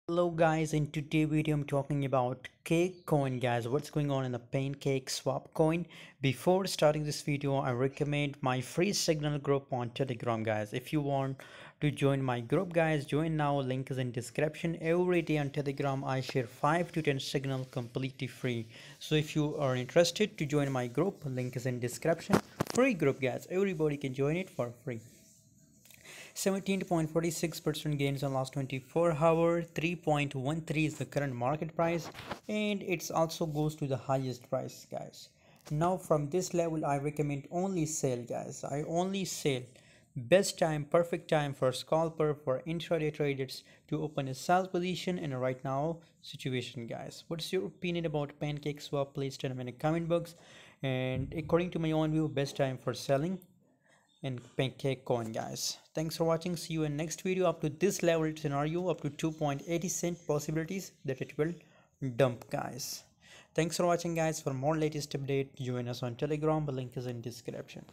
Hello guys, in today's video I'm talking about cakecoin guys. What's going on in the Pancakeswap coin? Before starting this video, I recommend my free signal group on Telegram guys. If you want to join my group guys, join now. Link is in description. Every day on Telegram I share 5 to 10 signal completely free. So if you are interested to join my group, link is in description. Free group guys. Everybody can join it for free. 17.46% gains on last 24 hours. 3.13 is the current market price, and it also goes to the highest price guys. Now from this level I recommend only sell guys. I only sell. Best time, perfect time for scalper, for intraday traders to open a sell position in a right now situation guys. What's your opinion about Pancakeswap? Please tell me in the comment box. And according to my own view, best time for selling in pancake coin guys. Thanks for watching. See you in next video. Up to this level scenario, up to 2.80 cent possibilities that it will dump guys. Thanks for watching guys. For more latest update, join us on Telegram. The link is in description.